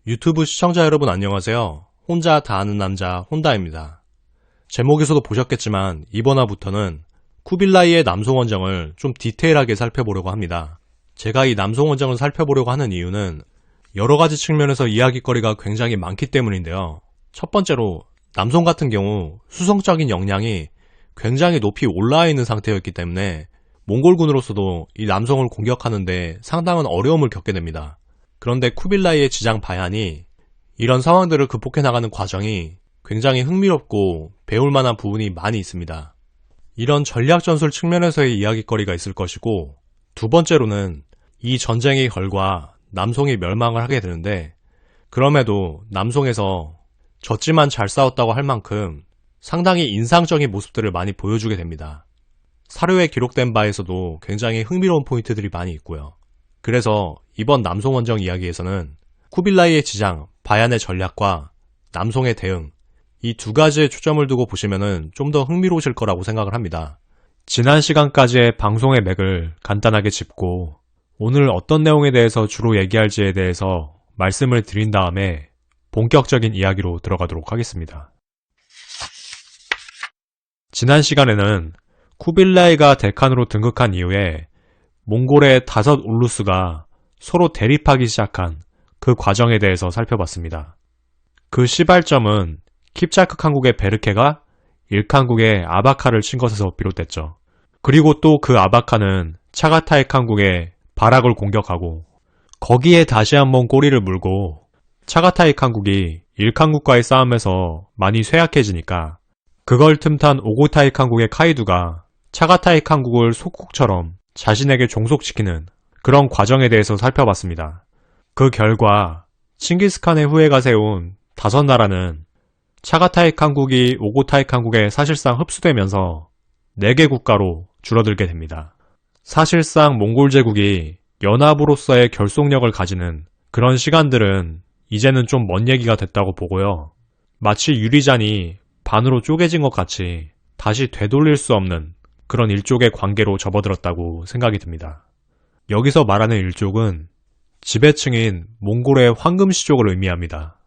유튜브 시청자 여러분 안녕하세요. 혼자 다 아는 남자 혼다입니다. 제목에서도 보셨겠지만 이번 화부터는 쿠빌라이의 남송 원정을 좀 디테일하게 살펴보려고 합니다. 제가 이 남송 원정을 살펴보려고 하는 이유는 여러가지 측면에서 이야기거리가 굉장히 많기 때문인데요. 첫 번째로 남송 같은 경우 수성적인 역량이 굉장히 높이 올라와 있는 상태였기 때문에 몽골군으로서도 이 남송을 공격하는데 상당한 어려움을 겪게 됩니다. 그런데 쿠빌라이의 지장 바얀이 이런 상황들을 극복해 나가는 과정이 굉장히 흥미롭고 배울 만한 부분이 많이 있습니다. 이런 전략 전술 측면에서의 이야기거리가 있을 것이고, 두 번째로는 이 전쟁의 결과 남송이 멸망을 하게 되는데, 그럼에도 남송에서 졌지만 잘 싸웠다고 할 만큼 상당히 인상적인 모습들을 많이 보여주게 됩니다. 사료에 기록된 바에서도 굉장히 흥미로운 포인트들이 많이 있고요. 그래서 이번 남송 원정 이야기에서는 쿠빌라이의 지장, 바얀의 전략과 남송의 대응, 이 두 가지에 초점을 두고 보시면 좀 더 흥미로우실 거라고 생각을 합니다. 지난 시간까지의 방송의 맥을 간단하게 짚고 오늘 어떤 내용에 대해서 주로 얘기할지에 대해서 말씀을 드린 다음에 본격적인 이야기로 들어가도록 하겠습니다. 지난 시간에는 쿠빌라이가 데칸으로 등극한 이후에 몽골의 5 울루스가 서로 대립하기 시작한 그 과정에 대해서 살펴봤습니다. 그 시발점은 킵차크 칸국의 베르케가 일칸국의 아바카를 친 것에서 비롯됐죠. 그리고 또 그 아바카는 차가타이 칸국의 바락을 공격하고 거기에 다시 한번 꼬리를 물고 차가타이 칸국이 일칸국과의 싸움에서 많이 쇠약해지니까 그걸 틈탄 오고타이 칸국의 카이두가 차가타이 칸국을 속국처럼 자신에게 종속시키는 그런 과정에 대해서 살펴봤습니다. 그 결과 칭기스칸의 후예가 세운 5나라는 차가타이 칸국이 오고타이 칸국에 사실상 흡수되면서 4개 국가로 줄어들게 됩니다. 사실상 몽골 제국이 연합으로서의 결속력을 가지는 그런 시간들은 이제는 좀 먼 얘기가 됐다고 보고요. 마치 유리잔이 반으로 쪼개진 것 같이 다시 되돌릴 수 없는 그런 일족의 관계로 접어들었다고 생각이 듭니다. 여기서 말하는 일족은 지배층인 몽골의 황금시족을 의미합니다.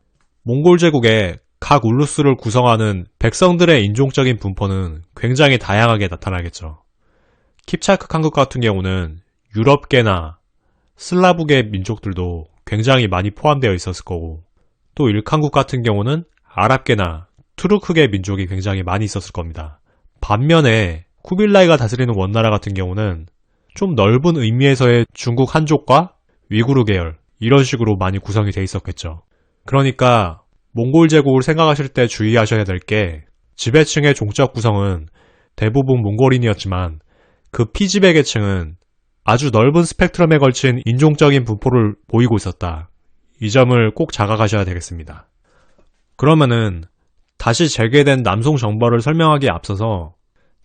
몽골 제국의 각 울루스를 구성하는 백성들의 인종적인 분포는 굉장히 다양하게 나타나겠죠. 킵차크 칸국 같은 경우는 유럽계나 슬라브계 민족들도 굉장히 많이 포함되어 있었을 거고, 또 일칸국 같은 경우는 아랍계나 투르크계 민족이 굉장히 많이 있었을 겁니다. 반면에 쿠빌라이가 다스리는 원나라 같은 경우는 좀 넓은 의미에서의 중국 한족과 위구르 계열, 이런 식으로 많이 구성이 돼 있었겠죠. 그러니까 몽골 제국을 생각하실 때 주의하셔야 될 게, 지배층의 종적 구성은 대부분 몽골인이었지만 그 피지배 계층은 아주 넓은 스펙트럼에 걸친 인종적인 분포를 보이고 있었다. 이 점을 꼭 자각하셔야 되겠습니다. 그러면은 다시 재개된 남송 정벌을 설명하기에 앞서서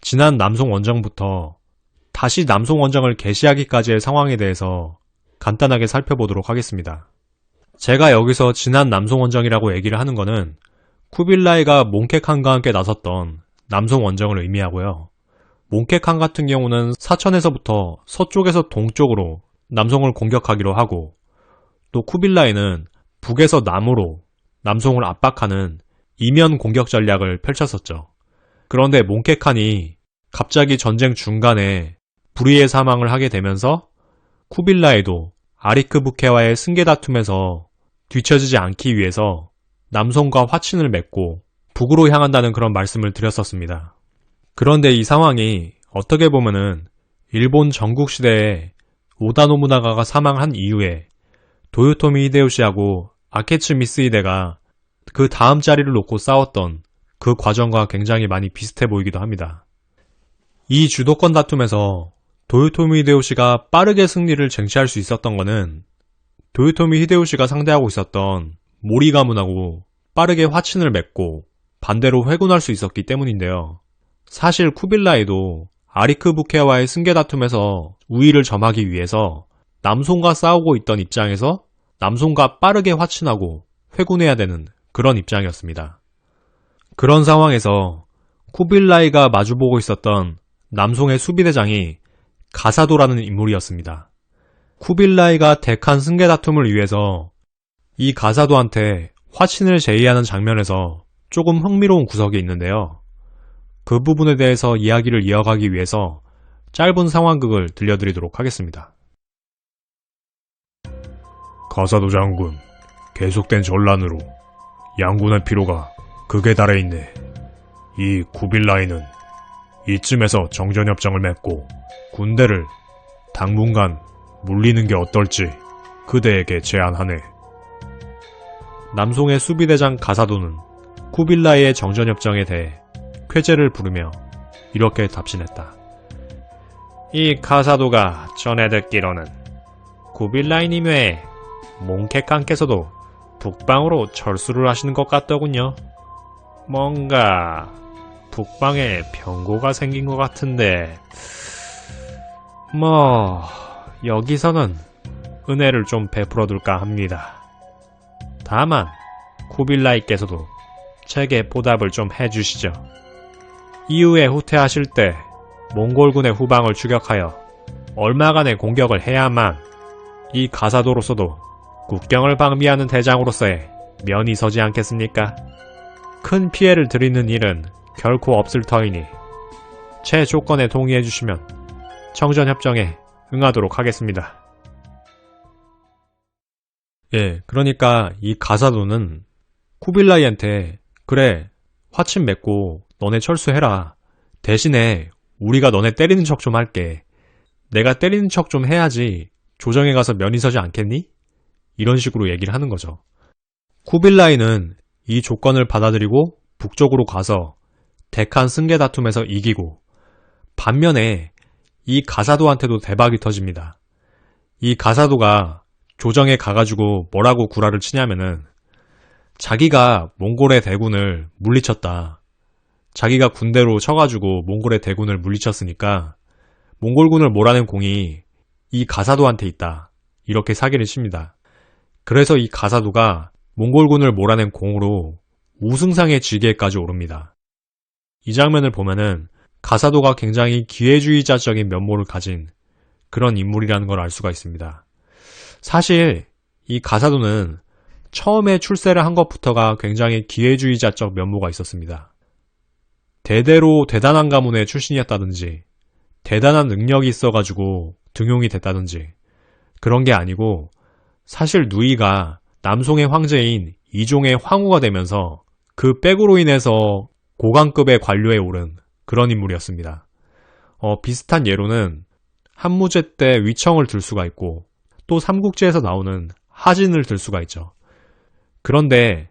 지난 남송 원정부터 다시 남송 원정을 개시하기까지의 상황에 대해서 간단하게 살펴보도록 하겠습니다. 제가 여기서 지난 남송 원정이라고 얘기를 하는 거는 쿠빌라이가 몽케칸과 함께 나섰던 남송 원정을 의미하고요. 몽케칸 같은 경우는 사천에서부터 서쪽에서 동쪽으로 남송을 공격하기로 하고, 또 쿠빌라이는 북에서 남으로 남송을 압박하는 이면 공격 전략을 펼쳤었죠. 그런데 몽케칸이 갑자기 전쟁 중간에 불의의 사망을 하게 되면서 쿠빌라이도 아리크부케와의 승계 다툼에서 뒤처지지 않기 위해서 남송과 화친을 맺고 북으로 향한다는 그런 말씀을 드렸었습니다. 그런데 이 상황이 어떻게 보면은 일본 전국시대에 오다 노부나가가 사망한 이후에 도요토미 히데요시하고 아케츠 미쓰히데가 그 다음 자리를 놓고 싸웠던 그 과정과 굉장히 많이 비슷해 보이기도 합니다. 이 주도권 다툼에서 도요토미 히데요시가 빠르게 승리를 쟁취할 수 있었던 것은 도요토미 히데요시가 상대하고 있었던 모리 가문하고 빠르게 화친을 맺고 반대로 회군할 수 있었기 때문인데요. 사실 쿠빌라이도 아리크부케와의 승계 다툼에서 우위를 점하기 위해서 남송과 싸우고 있던 입장에서 남송과 빠르게 화친하고 회군해야 되는 그런 입장이었습니다. 그런 상황에서 쿠빌라이가 마주보고 있었던 남송의 수비대장이 가사도라는 인물이었습니다. 쿠빌라이가 데칸 승계 다툼을 위해서 이 가사도한테 화친을 제의하는 장면에서 조금 흥미로운 구석이 있는데요. 그 부분에 대해서 이야기를 이어가기 위해서 짧은 상황극을 들려드리도록 하겠습니다. 가사도 장군, 계속된 전란으로 양군의 피로가 극에 달해 있네. 이 쿠빌라이는 이쯤에서 정전협정을 맺고 군대를 당분간 물리는 게 어떨지 그대에게 제안하네. 남송의 수비대장 가사도는 쿠빌라이의 정전협정에 대해 쾌재를 부르며 이렇게 답신했다. 이 가사도가 전해 듣기로는 쿠빌라이님 외에 몽케칸께서도 북방으로 철수를 하시는 것 같더군요. 뭔가 북방에 변고가 생긴 것 같은데 여기서는 은혜를 좀 베풀어둘까 합니다. 다만 쿠빌라이께서도 제게 보답을 좀 해주시죠. 이후에 후퇴하실 때 몽골군의 후방을 추격하여 얼마간의 공격을 해야만 이 가사도로서도 국경을 방비하는 대장으로서의 면이 서지 않겠습니까? 큰 피해를 드리는 일은 결코 없을 터이니 제 조건에 동의해주시면 정전협정에 응하도록 하겠습니다. 그러니까 이 가사도는 쿠빌라이한테 그래, 화친 맺고 너네 철수해라. 대신에 우리가 너네 때리는 척 좀 할게. 내가 때리는 척 좀 해야지 조정에 가서 면이 서지 않겠니? 이런 식으로 얘기를 하는 거죠. 쿠빌라이는 이 조건을 받아들이고 북쪽으로 가서 데칸 승계 다툼에서 이기고, 반면에 이 가사도한테도 대박이 터집니다. 이 가사도가 조정에 가가지고 뭐라고 구라를 치냐면은 자기가 몽골의 대군을 물리쳤다. 자기가 군대로 쳐가지고 몽골의 대군을 물리쳤으니까 몽골군을 몰아낸 공이 이 가사도한테 있다. 이렇게 사기를 칩니다. 그래서 이 가사도가 몽골군을 몰아낸 공으로 우승상의 지게까지 오릅니다. 이 장면을 보면은 가사도가 굉장히 기회주의자적인 면모를 가진 그런 인물이라는 걸 알 수가 있습니다. 사실 이 가사도는 처음에 출세를 한 것부터가 굉장히 기회주의자적 면모가 있었습니다. 대대로 대단한 가문의 출신이었다든지 대단한 능력이 있어가지고 등용이 됐다든지 그런 게 아니고, 사실 누이가 남송의 황제인 이종의 황후가 되면서 그 백으로 인해서 고관급의 관료에 오른 그런 인물이었습니다. 비슷한 예로는 한무제 때 위청을 들 수가 있고, 또 삼국지에서 나오는 하진을 들 수가 있죠. 그런데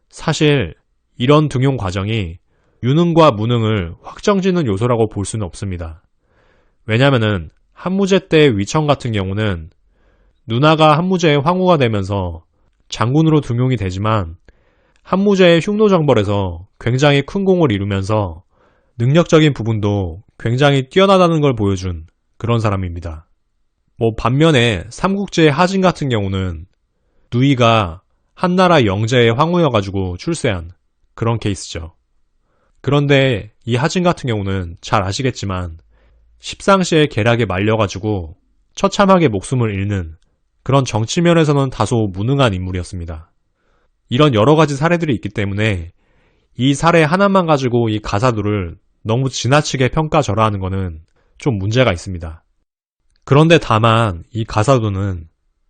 사실 이런 등용 과정이 유능과 무능을 확정짓는 요소라고 볼 수는 없습니다. 왜냐면은 한무제 때의 위청 같은 경우는 누나가 한무제의 황후가 되면서 장군으로 등용이 되지만 한무제의 흉노정벌에서 굉장히 큰 공을 이루면서 능력적인 부분도 굉장히 뛰어나다는 걸 보여준 그런 사람입니다. 반면에 삼국지의 하진 같은 경우는 누이가 한나라 영제의 황후여가지고 출세한 그런 케이스죠. 그런데 이 하진 같은 경우는 잘 아시겠지만 십상시의 계략에 말려가지고 처참하게 목숨을 잃는 그런 정치면에서는 다소 무능한 인물이었습니다. 이런 여러 가지 사례들이 있기 때문에 이 사례 하나만 가지고 이 가사도를 너무 지나치게 평가절하하는 것은 좀 문제가 있습니다. 그런데 다만 이 가사도는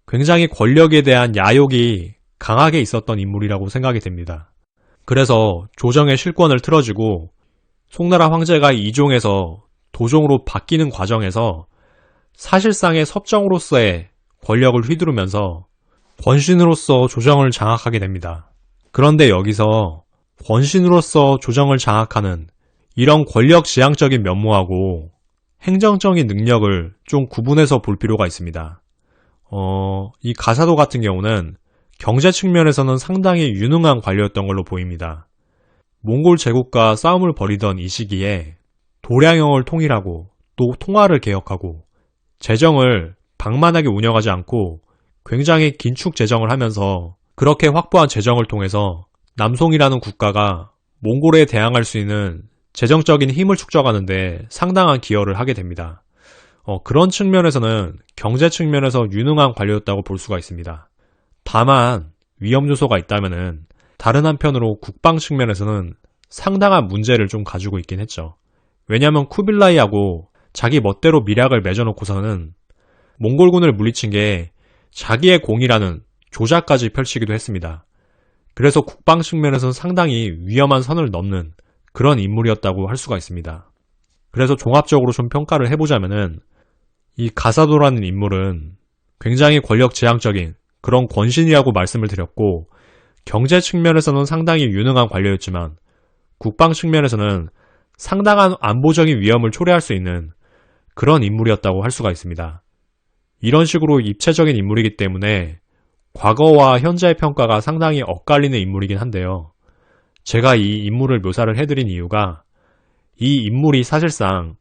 굉장히 권력에 대한 야욕이 강하게 있었던 인물이라고 생각이 됩니다. 그래서 조정의 실권을 틀어주고 송나라 황제가 이종에서 도종으로 바뀌는 과정에서 사실상의 섭정으로서의 권력을 휘두르면서 권신으로서 조정을 장악하게 됩니다. 그런데 여기서 권신으로서 조정을 장악하는 이런 권력지향적인 면모하고 행정적인 능력을 좀 구분해서 볼 필요가 있습니다. 이 가사도 같은 경우는 경제 측면에서는 상당히 유능한 관료였던 걸로 보입니다. 몽골 제국과 싸움을 벌이던 이 시기에 도량형을 통일하고 또 통화를 개혁하고 재정을 방만하게 운영하지 않고 굉장히 긴축 재정을 하면서 그렇게 확보한 재정을 통해서 남송이라는 국가가 몽골에 대항할 수 있는 재정적인 힘을 축적하는데 상당한 기여를 하게 됩니다. 그런 측면에서는 경제 측면에서 유능한 관료였다고 볼 수가 있습니다. 다만 위험 요소가 있다면은 다른 한편으로 국방 측면에서는 상당한 문제를 좀 가지고 있긴 했죠. 왜냐하면 쿠빌라이하고 자기 멋대로 밀약을 맺어놓고서는 몽골군을 물리친 게 자기의 공이라는 조작까지 펼치기도 했습니다. 그래서 국방 측면에서는 상당히 위험한 선을 넘는 그런 인물이었다고 할 수가 있습니다. 그래서 종합적으로 좀 평가를 해보자면은 이 가사도라는 인물은 굉장히 권력지향적인 그런 권신이라고 말씀을 드렸고, 경제 측면에서는 상당히 유능한 관료였지만 국방 측면에서는 상당한 안보적인 위험을 초래할 수 있는 그런 인물이었다고 할 수가 있습니다. 이런 식으로 입체적인 인물이기 때문에 과거와 현재의 평가가 상당히 엇갈리는 인물이긴 한데요. 제가 이 인물을 묘사를 해드린 이유가 이 인물이 사실상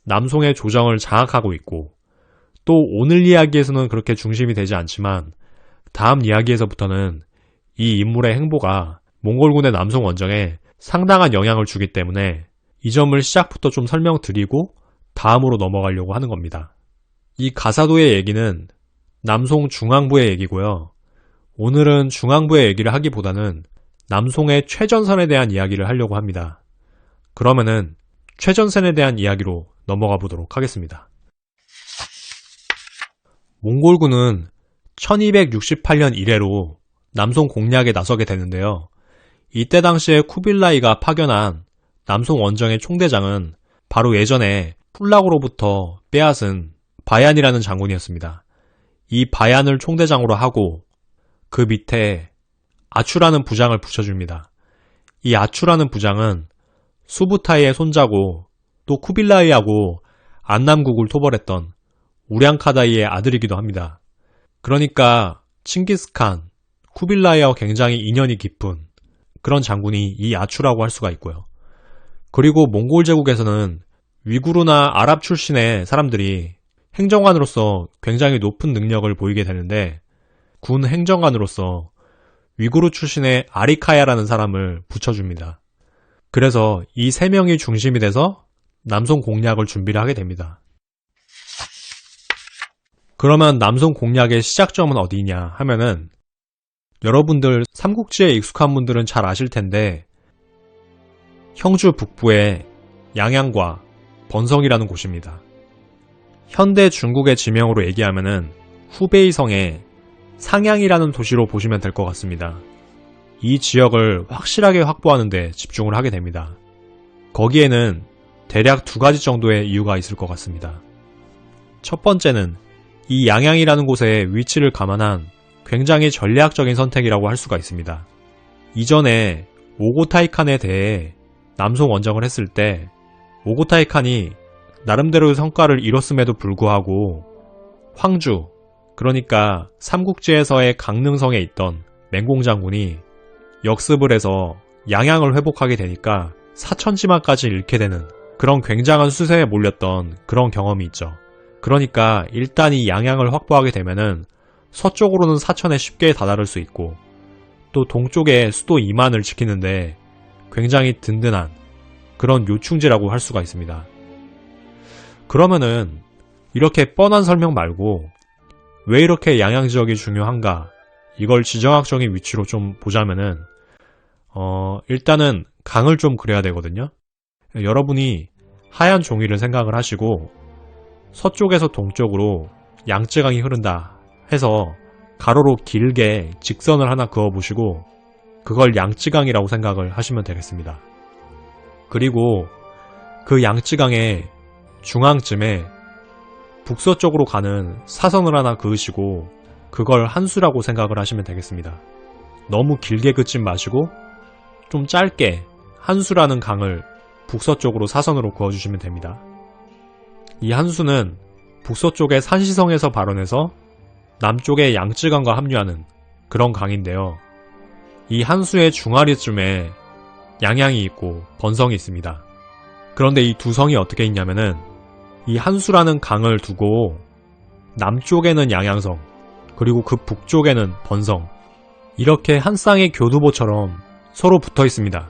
남송의 조정을 장악하고 있고, 또 오늘 이야기에서는 그렇게 중심이 되지 않지만 다음 이야기에서부터는 이 인물의 행보가 몽골군의 남송 원정에 상당한 영향을 주기 때문에 이 점을 시작부터 좀 설명드리고 다음으로 넘어가려고 하는 겁니다. 이 가사도의 얘기는 남송 중앙부의 얘기고요. 오늘은 중앙부의 얘기를 하기보다는 남송의 최전선에 대한 이야기를 하려고 합니다. 그러면은 최전선에 대한 이야기로 넘어가 보도록 하겠습니다. 몽골군은 1268년 이래로 남송 공략에 나서게 되는데요. 이때 당시에 쿠빌라이가 파견한 남송 원정의 총대장은 바로 예전에 폴락으로부터 빼앗은 바얀이라는 장군이었습니다. 이 바얀을 총대장으로 하고 그 밑에 아추라는 부장을 붙여줍니다. 이 아추라는 부장은 수부타이의 손자고 또 쿠빌라이하고 안남국을 토벌했던 우량카다이의 아들이기도 합니다. 그러니까 칭기스칸, 쿠빌라이와 굉장히 인연이 깊은 그런 장군이 이 아추라고 할 수가 있고요. 그리고 몽골 제국에서는 위구르나 아랍 출신의 사람들이 행정관으로서 굉장히 높은 능력을 보이게 되는데, 군 행정관으로서 위구르 출신의 아리카야라는 사람을 붙여줍니다. 그래서 이 세 명이 중심이 돼서 남송 공략을 준비를 하게 됩니다. 그러면 남송 공략의 시작점은 어디냐 하면은, 여러분들 삼국지에 익숙한 분들은 잘 아실 텐데 형주 북부의 양양과 번성이라는 곳입니다. 현대 중국의 지명으로 얘기하면은 후베이성의 상양이라는 도시로 보시면 될 것 같습니다. 이 지역을 확실하게 확보하는 데 집중을 하게 됩니다. 거기에는 대략 두 가지 정도의 이유가 있을 것 같습니다. 첫 번째는 이 양양이라는 곳의 위치를 감안한 굉장히 전략적인 선택이라고 할 수가 있습니다. 이전에 오고타이 칸에 대해 남송 원정을 했을 때 오고타이 칸이 나름대로의 성과를 이뤘음에도 불구하고 황주, 그러니까 삼국지에서의 강릉성에 있던 맹공 장군이 역습을 해서 양양을 회복하게 되니까 사천지마까지 잃게 되는 그런 굉장한 수세에 몰렸던 그런 경험이 있죠. 그러니까 일단 이 양양을 확보하게 되면은 서쪽으로는 사천에 쉽게 다다를 수 있고, 또 동쪽에 수도 이만을 지키는데 굉장히 든든한 그런 요충지라고 할 수가 있습니다. 그러면은 이렇게 뻔한 설명 말고 왜 이렇게 양양 지역이 중요한가, 이걸 지정학적인 위치로 좀 보자면은 일단은 강을 좀 그려야 되거든요. 여러분이 하얀 종이를 생각을 하시고 서쪽에서 동쪽으로 양쯔강이 흐른다 해서 가로로 길게 직선을 하나 그어보시고 그걸 양쯔강이라고 생각을 하시면 되겠습니다. 그리고 그 양쯔강의 중앙쯤에 북서쪽으로 가는 사선을 하나 그으시고 그걸 한수라고 생각을 하시면 되겠습니다. 너무 길게 긋지 마시고 좀 짧게 한수라는 강을 북서쪽으로 사선으로 그어주시면 됩니다. 이 한수는 북서쪽의 산시성에서 발원해서 남쪽의 양쯔강과 합류하는 그런 강인데요. 이 한수의 중아리쯤에 양양이 있고 번성이 있습니다. 그런데 이 두 성이 어떻게 있냐면은 이 한수라는 강을 두고 남쪽에는 양양성, 그리고 그 북쪽에는 번성, 이렇게 한 쌍의 교두보처럼 서로 붙어 있습니다.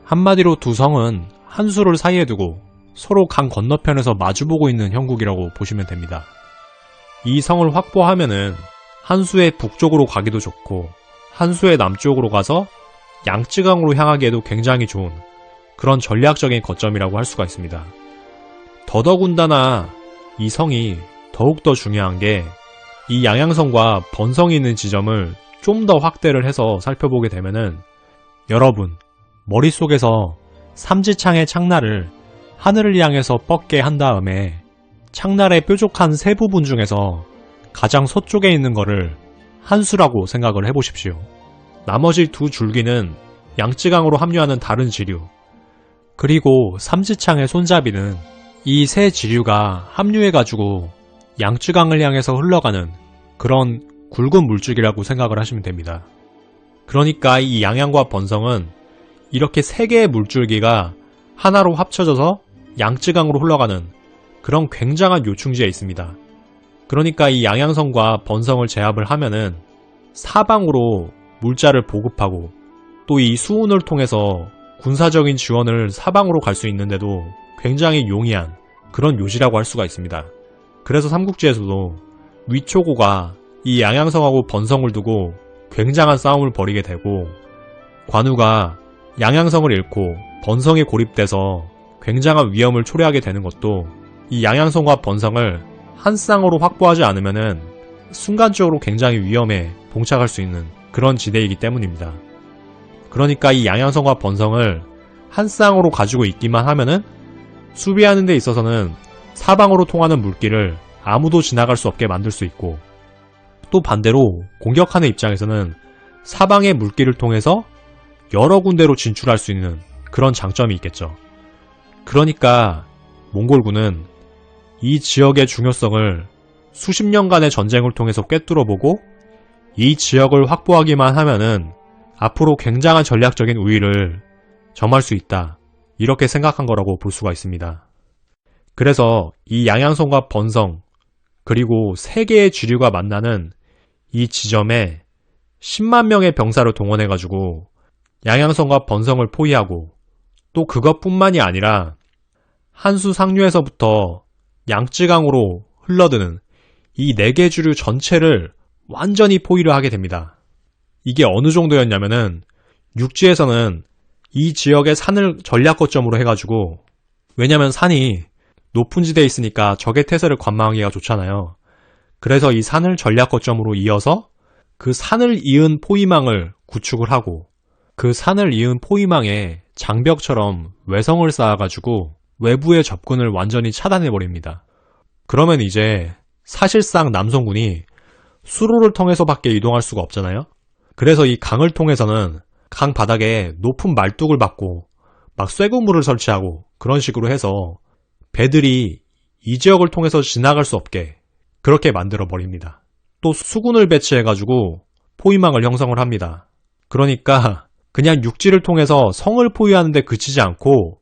한마디로 두 성은 한수를 사이에 두고 서로 강 건너편에서 마주보고 있는 형국이라고 보시면 됩니다. 이 성을 확보하면은 한수의 북쪽으로 가기도 좋고 한수의 남쪽으로 가서 양쯔강으로 향하기에도 굉장히 좋은 그런 전략적인 거점이라고 할 수가 있습니다. 더더군다나 이 성이 더욱더 중요한 게 이 양양성과 번성이 있는 지점을 좀 더 확대를 해서 살펴보게 되면은 여러분 머릿속에서 삼지창의 창날을 하늘을 향해서 뻗게 한 다음에 창날의 뾰족한 세 부분 중에서 가장 서쪽에 있는 거를 한수라고 생각을 해보십시오. 나머지 두 줄기는 양쯔강으로 합류하는 다른 지류, 그리고 삼지창의 손잡이는 이 세 지류가 합류해가지고 양쯔강을 향해서 흘러가는 그런 굵은 물줄기라고 생각을 하시면 됩니다. 그러니까 이 양양과 번성은 이렇게 세 개의 물줄기가 하나로 합쳐져서 양쯔강으로 흘러가는 그런 굉장한 요충지에 있습니다. 그러니까 이 양양성과 번성을 제압을 하면은 사방으로 물자를 보급하고 또 이 수운을 통해서 군사적인 지원을 사방으로 갈 수 있는데도 굉장히 용이한 그런 요지라고 할 수가 있습니다. 그래서 삼국지에서도 위초고가 이 양양성하고 번성을 두고 굉장한 싸움을 벌이게 되고 관우가 양양성을 잃고 번성에 고립돼서 굉장한 위험을 초래하게 되는 것도 이 양양성과 번성을 한 쌍으로 확보하지 않으면은 순간적으로 굉장히 위험에 봉착할 수 있는 그런 지대이기 때문입니다. 그러니까 이 양양성과 번성을 한 쌍으로 가지고 있기만 하면은 수비하는 데 있어서는 사방으로 통하는 물길을 아무도 지나갈 수 없게 만들 수 있고 또 반대로 공격하는 입장에서는 사방의 물길을 통해서 여러 군데로 진출할 수 있는 그런 장점이 있겠죠. 그러니까 몽골군은 이 지역의 중요성을 수십 년간의 전쟁을 통해서 꿰뚫어보고 이 지역을 확보하기만 하면은 앞으로 굉장한 전략적인 우위를 점할 수 있다. 이렇게 생각한 거라고 볼 수가 있습니다. 그래서 이 양양성과 번성 그리고 세 개의 지류가 만나는 이 지점에 10만 명의 병사를 동원해가지고 양양성과 번성을 포위하고 또 그것뿐만이 아니라 한수 상류에서부터 양쯔강으로 흘러드는 이 4개 주류 전체를 완전히 포위를 하게 됩니다. 이게 어느 정도였냐면은 육지에서는 이 지역의 산을 전략 거점으로 해가지고 왜냐면 산이 높은 지대에 있으니까 적의 태세를 관망하기가 좋잖아요. 그래서 이 산을 전략 거점으로 이어서 그 산을 이은 포위망을 구축을 하고 그 산을 이은 포위망에 장벽처럼 외성을 쌓아가지고 외부의 접근을 완전히 차단해버립니다. 그러면 이제 사실상 남송군이 수로를 통해서밖에 이동할 수가 없잖아요. 그래서 이 강을 통해서는 강 바닥에 높은 말뚝을 박고 막 쇠고물을 설치하고 그런 식으로 해서 배들이 이 지역을 통해서 지나갈 수 없게 그렇게 만들어 버립니다. 또 수군을 배치해가지고 포위망을 형성을 합니다. 그러니까 그냥 육지를 통해서 성을 포위하는 데 그치지 않고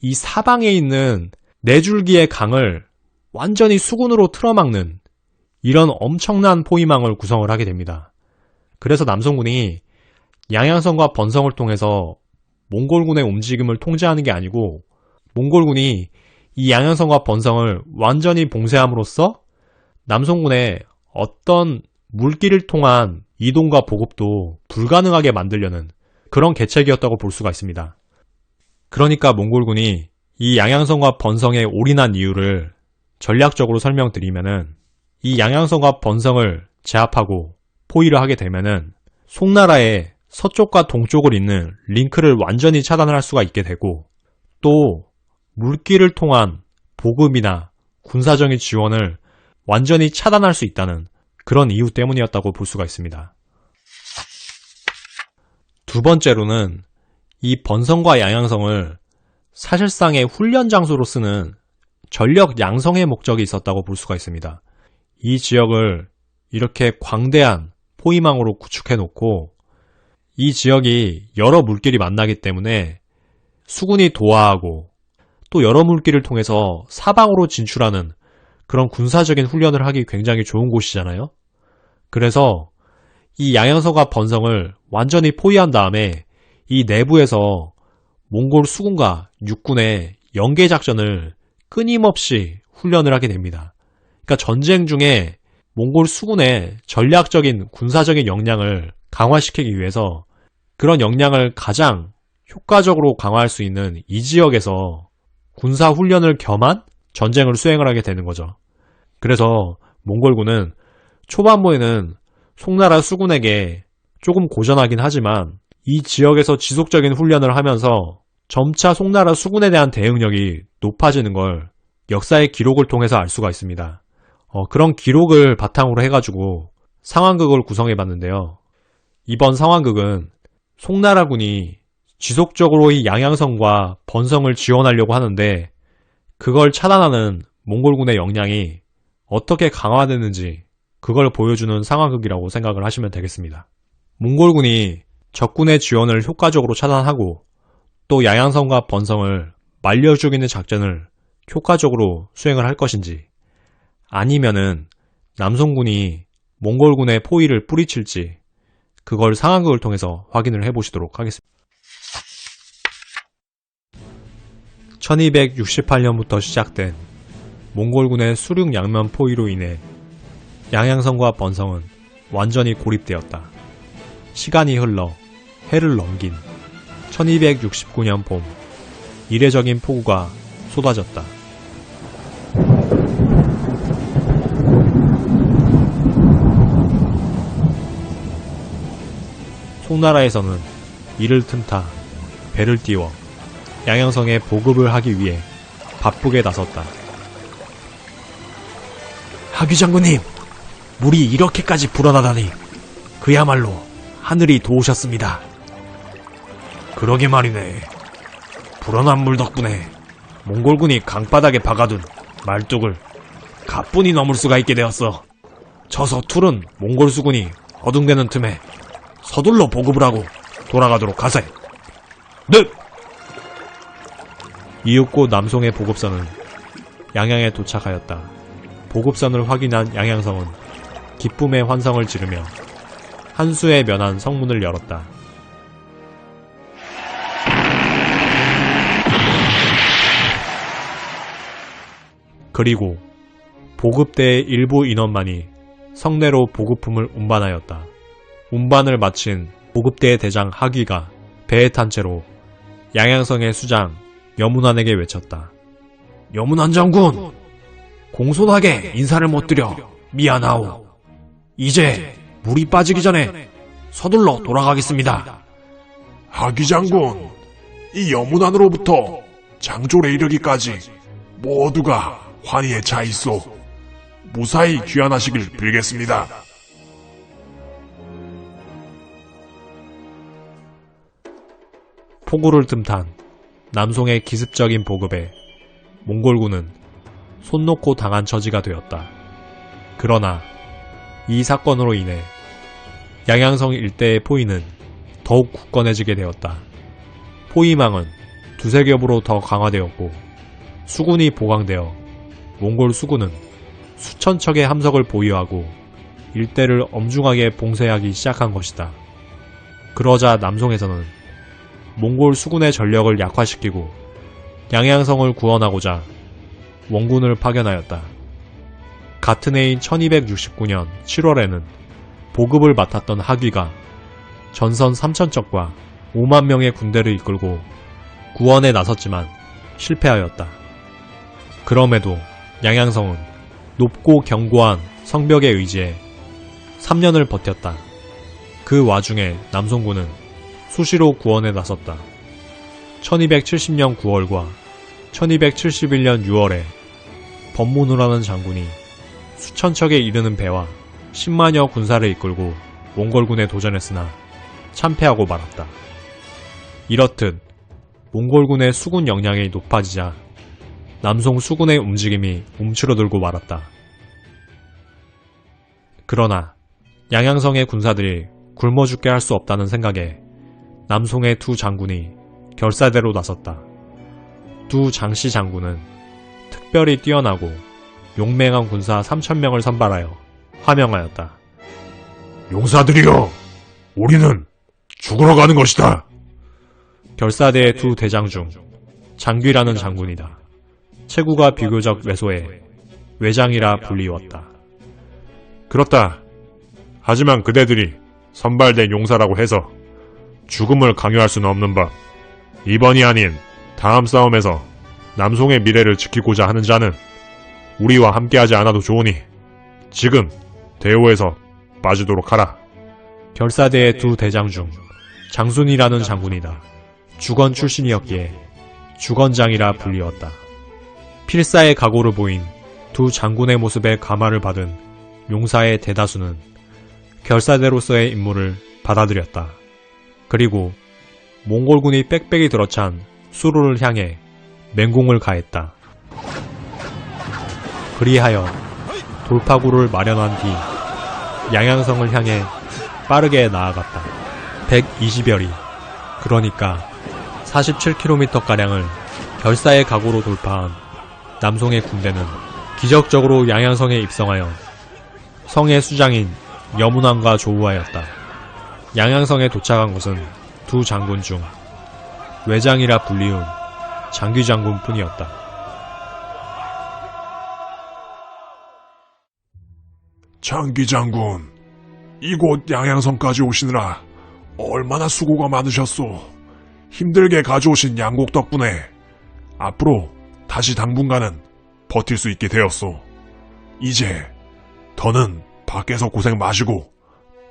이 사방에 있는 4줄기의 강을 완전히 수군으로 틀어막는 이런 엄청난 포위망을 구성을 하게 됩니다. 그래서 남송군이 양양성과 번성을 통해서 몽골군의 움직임을 통제하는 게 아니고 몽골군이 이 양양성과 번성을 완전히 봉쇄함으로써 남송군의 어떤 물길을 통한 이동과 보급도 불가능하게 만들려는 그런 계책이었다고 볼 수가 있습니다. 그러니까 몽골군이 이 양양성과 번성에 올인한 이유를 전략적으로 설명드리면은 이 양양성과 번성을 제압하고 포위를 하게 되면은 송나라의 서쪽과 동쪽을 잇는 링크를 완전히 차단을 할 수가 있게 되고 또 물길을 통한 보급이나 군사적인 지원을 완전히 차단할 수 있다는 그런 이유 때문이었다고 볼 수가 있습니다. 두 번째로는 이 번성과 양양성을 사실상의 훈련 장소로 쓰는 전력 양성의 목적이 있었다고 볼 수가 있습니다. 이 지역을 이렇게 광대한 포위망으로 구축해 놓고 이 지역이 여러 물길이 만나기 때문에 수군이 도하하고 또 여러 물길을 통해서 사방으로 진출하는 그런 군사적인 훈련을 하기 굉장히 좋은 곳이잖아요. 그래서 이 양양성과 번성을 완전히 포위한 다음에 이 내부에서 몽골 수군과 육군의 연계작전을 끊임없이 훈련을 하게 됩니다. 그러니까 전쟁 중에 몽골 수군의 전략적인 군사적인 역량을 강화시키기 위해서 그런 역량을 가장 효과적으로 강화할 수 있는 이 지역에서 군사훈련을 겸한 전쟁을 수행을 하게 되는 거죠. 그래서 몽골군은 초반부에는 송나라 수군에게 조금 고전하긴 하지만 이 지역에서 지속적인 훈련을 하면서 점차 송나라 수군에 대한 대응력이 높아지는 걸 역사의 기록을 통해서 알 수가 있습니다. 그런 기록을 바탕으로 해가지고 상황극을 구성해 봤는데요. 이번 상황극은 송나라군이 지속적으로 이 양양성과 번성을 지원하려고 하는데 그걸 차단하는 몽골군의 역량이 어떻게 강화되는지 그걸 보여주는 상황극이라고 생각을 하시면 되겠습니다. 몽골군이 적군의 지원을 효과적으로 차단하고 또 양양성과 번성을 말려 죽이는 작전을 효과적으로 수행을 할 것인지 아니면은 남송군이 몽골군의 포위를 뿌리칠지 그걸 상황극을 통해서 확인을 해보시도록 하겠습니다. 1268년부터 시작된 몽골군의 수륙 양면 포위로 인해 양양성과 번성은 완전히 고립되었다. 시간이 흘러 해를 넘긴 1269년 봄 이례적인 폭우가 쏟아졌다. 송나라에서는 이를 틈타 배를 띄워 양양성에 보급을 하기 위해 바쁘게 나섰다. 하귀 장군님, 물이 이렇게까지 불어나다니 그야말로 하늘이 도우셨습니다. 그러게 말이네. 불어난 물 덕분에 몽골군이 강바닥에 박아둔 말뚝을 가뿐히 넘을 수가 있게 되었어. 저 서툴은 몽골 수군이 어둠되는 틈에 서둘러 보급을 하고 돌아가도록 하세. 네! 이윽고 남송의 보급선은 양양에 도착하였다. 보급선을 확인한 양양성은 기쁨의 환성을 지르며 한수에 면한 성문을 열었다. 그리고 보급대의 일부 인원만이 성내로 보급품을 운반하였다. 운반을 마친 보급대의 대장 하귀가 배에 탄 채로 양양성의 수장 여문안에게 외쳤다. 여문안 장군! 공손하게 인사를 못 드려 미안하오. 이제 물이 빠지기 전에 서둘러 돌아가겠습니다. 하귀 장군, 이 여문안으로부터 장졸에 이르기까지 모두가 환희에 차 있소. 무사히 귀환하시길 빌겠습니다. 폭우를 틈탄 남송의 기습적인 보급에 몽골군은 손 놓고 당한 처지가 되었다. 그러나 이 사건으로 인해 양양성 일대의 포위는 더욱 굳건해지게 되었다. 포위망은 두세 겹으로 더 강화되었고 수군이 보강되어 몽골 수군은 수천 척의 함석을 보유하고 일대를 엄중하게 봉쇄하기 시작한 것이다. 그러자 남송에서는 몽골 수군의 전력을 약화시키고 양양성을 구원하고자 원군을 파견하였다. 같은 해인 1269년 7월에는 보급을 맡았던 하귀가 전선 3,000척과 5만 명의 군대를 이끌고 구원에 나섰지만 실패하였다. 그럼에도 양양성은 높고 견고한 성벽에 의지해 3년을 버텼다. 그 와중에 남송군은 수시로 구원에 나섰다. 1270년 9월과 1271년 6월에 법문우라는 장군이 수천 척에 이르는 배와 10만여 군사를 이끌고 몽골군에 도전했으나 참패하고 말았다. 이렇듯 몽골군의 수군 역량이 높아지자 남송 수군의 움직임이 움츠러들고 말았다. 그러나 양양성의 군사들이 굶어 죽게 할 수 없다는 생각에 남송의 두 장군이 결사대로 나섰다. 두 장씨 장군은 특별히 뛰어나고 용맹한 군사 3,000명을 선발하여 하명하였다. 용사들이여, 우리는 죽으러 가는 것이다. 결사대의 두 대장 중 장귀라는 장군이다. 체구가 비교적 왜소해 외장이라 불리웠다. 그렇다. 하지만 그대들이 선발된 용사라고 해서 죽음을 강요할 수는 없는 법. 이번이 아닌 다음 싸움에서 남송의 미래를 지키고자 하는 자는 우리와 함께하지 않아도 좋으니 지금 대오에서 빠지도록 하라. 결사대의 두 대장 중 장순이라는 장군이다. 주건 출신이었기에 주건장이라 불리웠다. 필사의 각오를 보인 두 장군의 모습에 감화를 받은 용사의 대다수는 결사대로서의 임무를 받아들였다. 그리고 몽골군이 빽빽이 들어찬 수로를 향해 맹공을 가했다. 그리하여 돌파구를 마련한 뒤 양양성을 향해 빠르게 나아갔다. 120여리, 그러니까 47km가량을 결사의 각오로 돌파한 남송의 군대는 기적적으로 양양성에 입성하여 성의 수장인 여문왕과 조우하였다. 양양성에 도착한 것은 두 장군 중 외장이라 불리운 장귀장군 뿐이었다. 장귀장군, 이곳 양양성까지 오시느라 얼마나 수고가 많으셨소. 힘들게 가져오신 양곡 덕분에 앞으로 다시 당분간은 버틸 수 있게 되었소. 이제 더는 밖에서 고생 마시고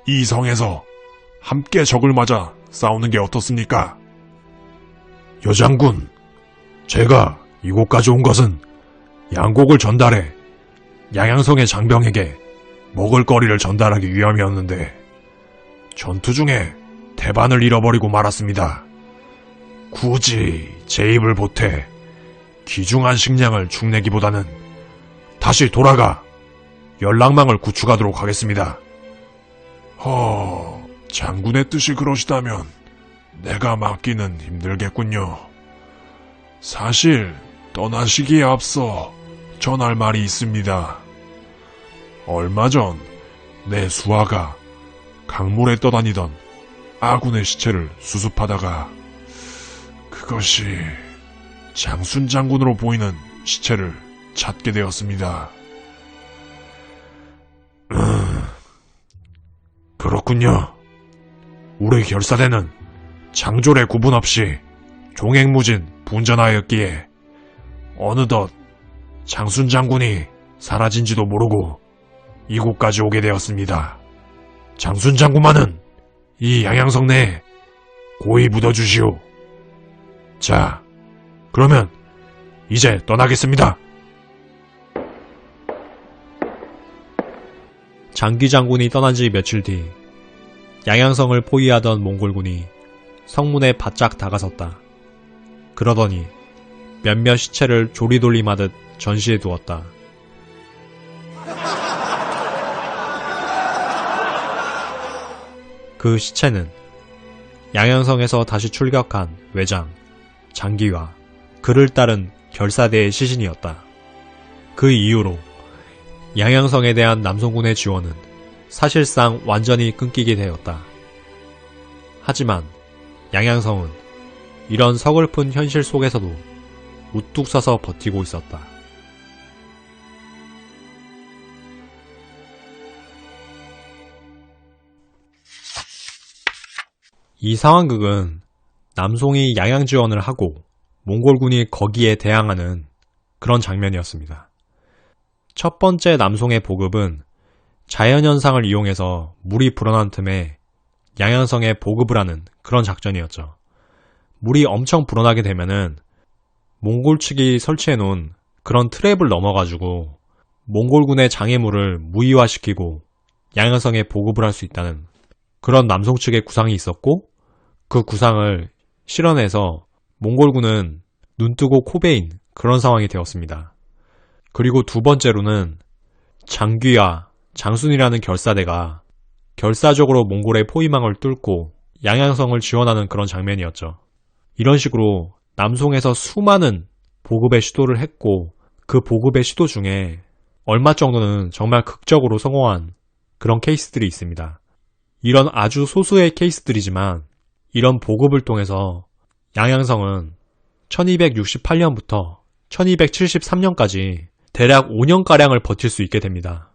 이 성에서 함께 적을 맞아 싸우는 게 어떻습니까? 여장군, 제가 이곳까지 온 것은 양곡을 전달해 양양성의 장병에게 먹을거리를 전달하기 위함이었는데 전투 중에 대반을 잃어버리고 말았습니다. 굳이 제 입을 보태 귀중한 식량을 축내기보다는 다시 돌아가 연락망을 구축하도록 하겠습니다. 장군의 뜻이 그러시다면 내가 맡기는 힘들겠군요. 사실 떠나시기에 앞서 전할 말이 있습니다. 얼마 전 내 수하가 강물에 떠다니던 아군의 시체를 수습하다가 그것이 장순 장군으로 보이는 시체를 찾게 되었습니다. 그렇군요. 우리 결사대는 장졸의 구분 없이 종횡무진 분전하였기에 어느덧 장순 장군이 사라진지도 모르고 이곳까지 오게 되었습니다. 장순 장군만은 이 양양성 내에 고이 묻어주시오. 자, 그러면 이제 떠나겠습니다. 장귀장군이 떠난 지 며칠 뒤 양양성을 포위하던 몽골군이 성문에 바짝 다가섰다. 그러더니 몇몇 시체를 조리돌림하듯 전시해 두었다. 그 시체는 양양성에서 다시 출격한 외장, 장기와 그를 따른 결사대의 시신이었다. 그 이후로 양양성에 대한 남송군의 지원은 사실상 완전히 끊기게 되었다. 하지만 양양성은 이런 서글픈 현실 속에서도 우뚝 서서 버티고 있었다. 이 상황극은 남송이 양양 지원을 하고 몽골군이 거기에 대항하는 그런 장면이었습니다. 첫 번째 남송의 보급은 자연현상을 이용해서 물이 불어난 틈에 양양성에 보급을 하는 그런 작전이었죠. 물이 엄청 불어나게 되면은 몽골 측이 설치해놓은 그런 트랩을 넘어가지고 몽골군의 장애물을 무의화시키고 양양성에 보급을 할 수 있다는 그런 남송 측의 구상이 있었고, 그 구상을 실현해서 몽골군은 눈뜨고 코베인 그런 상황이 되었습니다. 그리고 두 번째로는 장귀와 장순이라는 결사대가 결사적으로 몽골의 포위망을 뚫고 양양성을 지원하는 그런 장면이었죠. 이런 식으로 남송에서 수많은 보급의 시도를 했고, 그 보급의 시도 중에 얼마 정도는 정말 극적으로 성공한 그런 케이스들이 있습니다. 이런 아주 소수의 케이스들이지만 이런 보급을 통해서 양양성은 1268년부터 1273년까지 대략 5년가량을 버틸 수 있게 됩니다.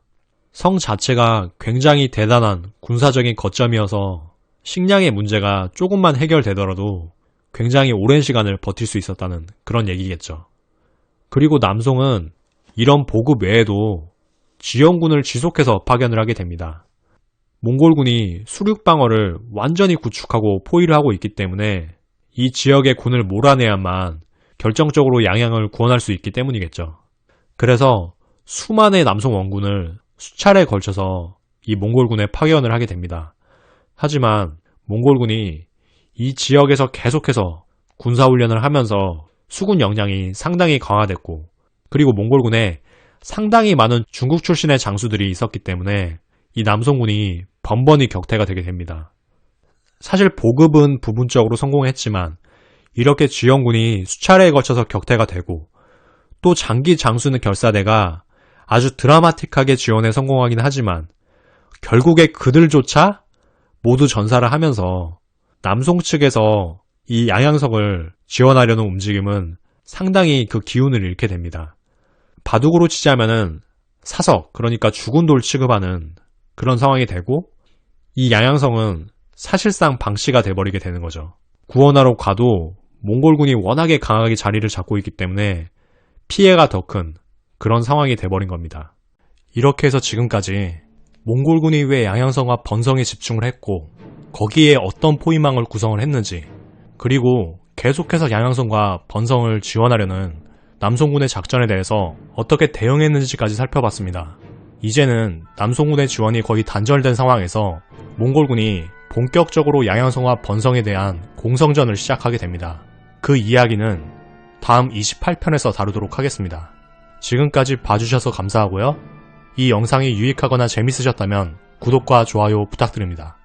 성 자체가 굉장히 대단한 군사적인 거점이어서 식량의 문제가 조금만 해결되더라도 굉장히 오랜 시간을 버틸 수 있었다는 그런 얘기겠죠. 그리고 남송은 이런 보급 외에도 지원군을 지속해서 파견을 하게 됩니다. 몽골군이 수륙방어를 완전히 구축하고 포위를 하고 있기 때문에 이 지역의 군을 몰아내야만 결정적으로 양양을 구원할 수 있기 때문이겠죠. 그래서 수만의 남송 원군을 수차례에 걸쳐서 이 몽골군에 파견을 하게 됩니다. 하지만 몽골군이 이 지역에서 계속해서 군사훈련을 하면서 수군 역량이 상당히 강화됐고, 그리고 몽골군에 상당히 많은 중국 출신의 장수들이 있었기 때문에 이 남송군이 번번이 격퇴가 되게 됩니다. 사실 보급은 부분적으로 성공했지만 이렇게 지원군이 수차례에 걸쳐서 격퇴가 되고, 또 장기 장수는 결사대가 아주 드라마틱하게 지원에 성공하긴 하지만 결국에 그들조차 모두 전사를 하면서 남송 측에서 이 양양성을 지원하려는 움직임은 상당히 그 기운을 잃게 됩니다. 바둑으로 치자면은 사석, 그러니까 죽은 돌 취급하는 그런 상황이 되고, 이 양양성은 사실상 방치가 돼버리게 되는 거죠. 구원하러 가도 몽골군이 워낙에 강하게 자리를 잡고 있기 때문에 피해가 더 큰 그런 상황이 돼버린 겁니다. 이렇게 해서 지금까지 몽골군이 왜 양양성과 번성에 집중을 했고, 거기에 어떤 포위망을 구성을 했는지, 그리고 계속해서 양양성과 번성을 지원하려는 남송군의 작전에 대해서 어떻게 대응했는지까지 살펴봤습니다. 이제는 남송군의 지원이 거의 단절된 상황에서 몽골군이 본격적으로 양양성과 번성에 대한 공성전을 시작하게 됩니다. 그 이야기는 다음 28편에서 다루도록 하겠습니다. 지금까지 봐주셔서 감사하고요. 이 영상이 유익하거나 재밌으셨다면 구독과 좋아요 부탁드립니다.